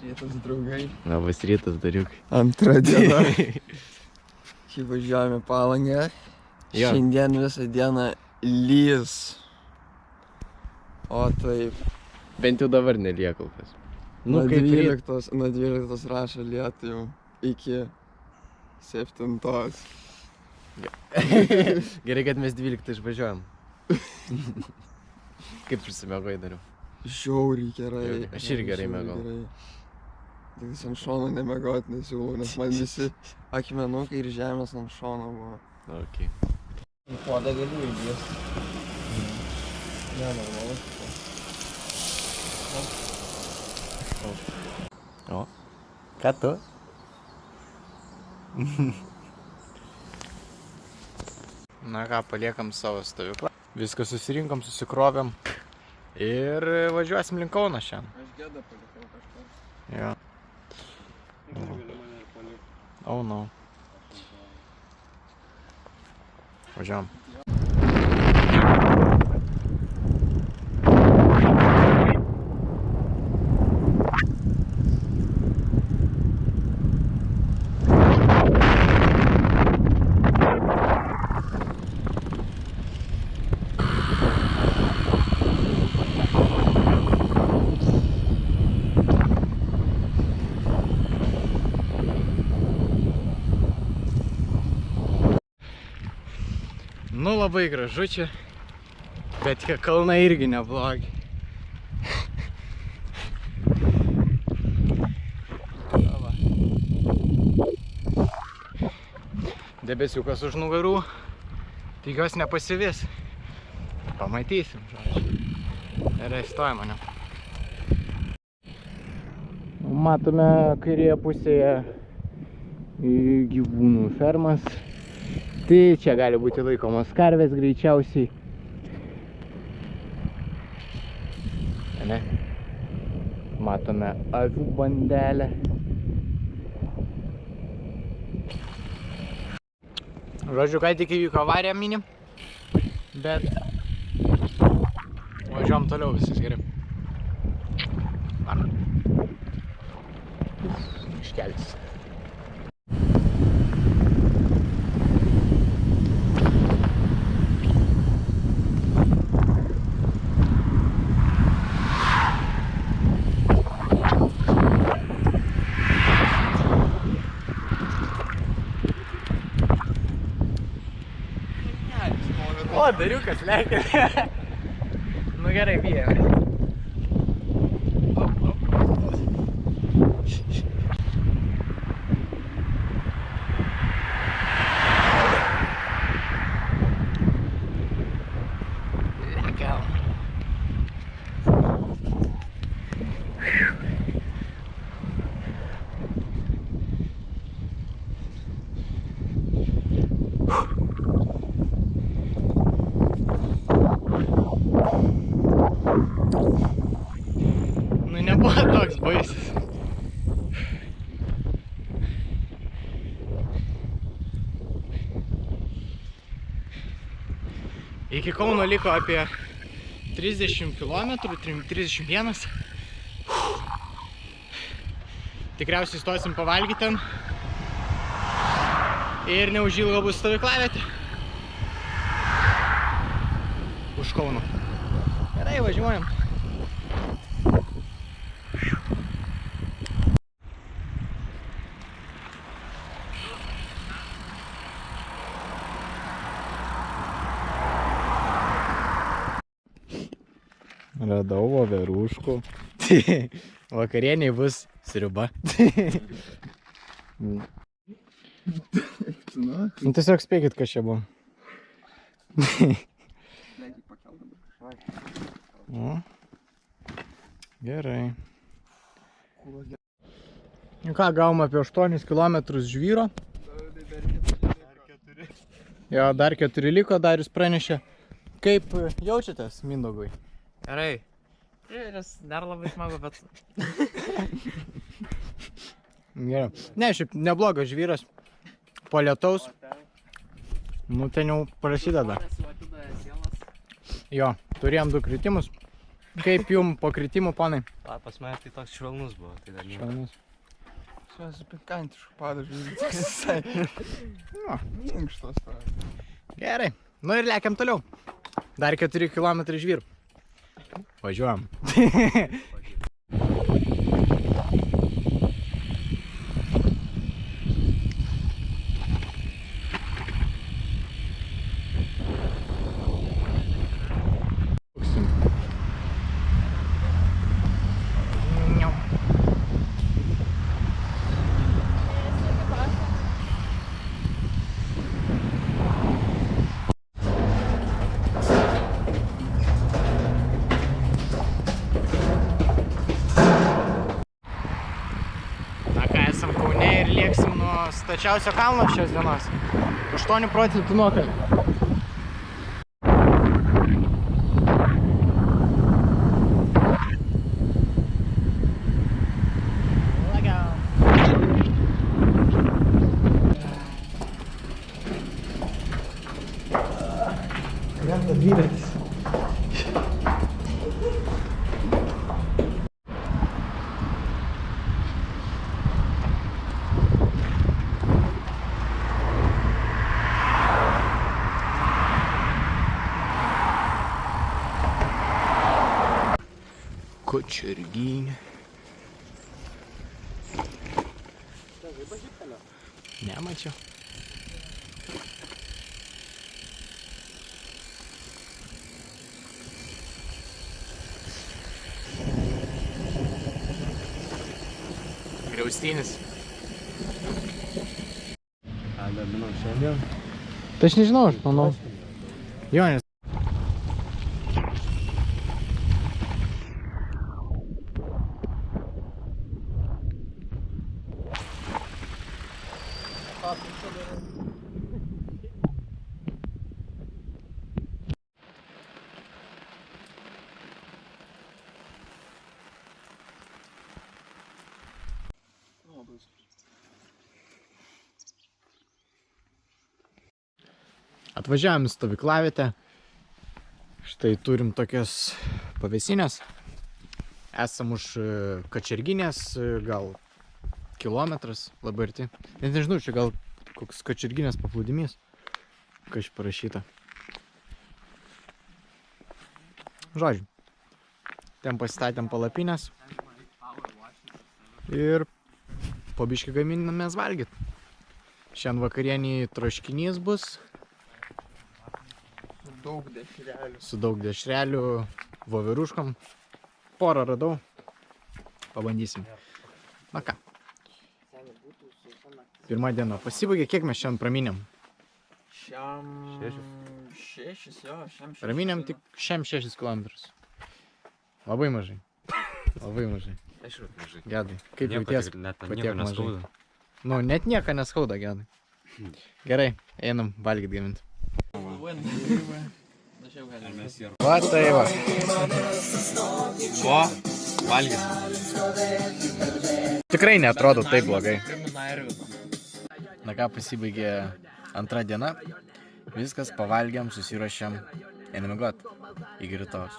Rytas, draugai. Labas rytas, dariukai. Antrą dieną. Kai važiuojame Palangą. Jo. Šiandien visą dieną lys. O taip. Bent jau dabar nelieka kol kas. Nuo kaip 12 rašo lietų jau iki 7. Gerai, kad mes 12 išvažiuojam. Kaip prisimėgoji dariau? Žiauriai gerai. Aš irgi gerai mėgau. Tik ant šono nemėgoti nesiūlau, nes man visi akmenukai ir žemės ant šono buvo. Okay. Podą galiu įdėsti. Ne, normalus. O, ką tu? Na ką, paliekam savo stovyklą. Viską susirinkom, susikrovėm. Ir važiuosim link Kauno šiandien. Aš gėdą palikau kažką. Jo. Oh no. Važiuojam. Nu labai gražu čia, bet tie kalnai irgi neblogi. Debesiukas už nugarų, tikiuosi nepasivis. Pamatysim, žodžiu. Ir įstoja mane. Matome kairėje pusėje gyvūnų fermas. Tai čia gali būti laikomos karvės greičiausiai. Ne? Matome avių bandelę. Žodžiu, ką tik įvyko avarija mini, bet važiuojam toliau, viskas gerai. Iškelis. O, dariukas lekia. Nu gerai, bijame. Lekiam. Nu nebuvo toks baisus. Iki Kauno liko apie 30 km, 31. Tikriausiai stosim pavalgyti ten. Ir neužilgo bus stovyklavietė. Už Kauno. Gerai, važiuojam. Radau voveruškų. Vakarieniai bus sriuba. Nu tiesiog spėkit, kas čia buvo. O, gerai. Ką, gavom apie 8 km žvyro. Jo, dar 4 liko, Darius pranešė. Kaip jaučiatės, Mindaugai? Gerai. Dar labai smagu, bet... Gerai. Ne, šiaip neblogas žvyras. Po lietaus. Nu, ten jau prasideda. Jo, turėjom 2 kritimus. Kaip jum po kritimų, ponai? A, pas mane tai toks švelnus buvo, tai dar ne. Švelnus. Su esu pikantišku padažu. Visai. Nu, Minkštos. gerai. Nu ir lekiam toliau. Dar 4 km žvyr. Važiuojam. Na ką, esam Kaune ir lieksim nuo stačiausio kalno šios dienos. 8 procentų nuokalė. Krenta dviratis. Kačerginė. Nemačiau. Griaustinis. A, gaminau šiandien. Tai aš nežinau, aš manau. Jo, nes. Atvažiavom į stovyklavietę. Štai turim tokias pavėsinės. Esam už Kačerginės, gal kilometras labai arti. Net nežinau, čia gal koks Kačerginės paplūdimys. Kas parašyta. Žodžiu. Ten pasistatėm palapinės. Ir po biškį gaminamės valgyt. Šiandien vakarienį troškinys bus. Su daug dešrelių, voveruškom. Porą radau. Pabandysim. Na ką. Pirma diena pasibaigė. Kiek mes šiandien praminėm? Šiam 6, jo, šiam 6. Praminėm tik šiam 6 km. Labai mažai. Labai mažai. Aišku, mažai. Gedai. Kaip jauties? Net patiek nieko mažai. neskauda. Nu, net nieko neskauda, Gedai. Gerai, einam valgyt gaminti. Va tai va. O, valgys. Tikrai neatrodo taip blogai. Na ką, pasibaigė antra diena. Viskas, pavalgiam, susiruošiam. Einam miegot. Iki rytojaus.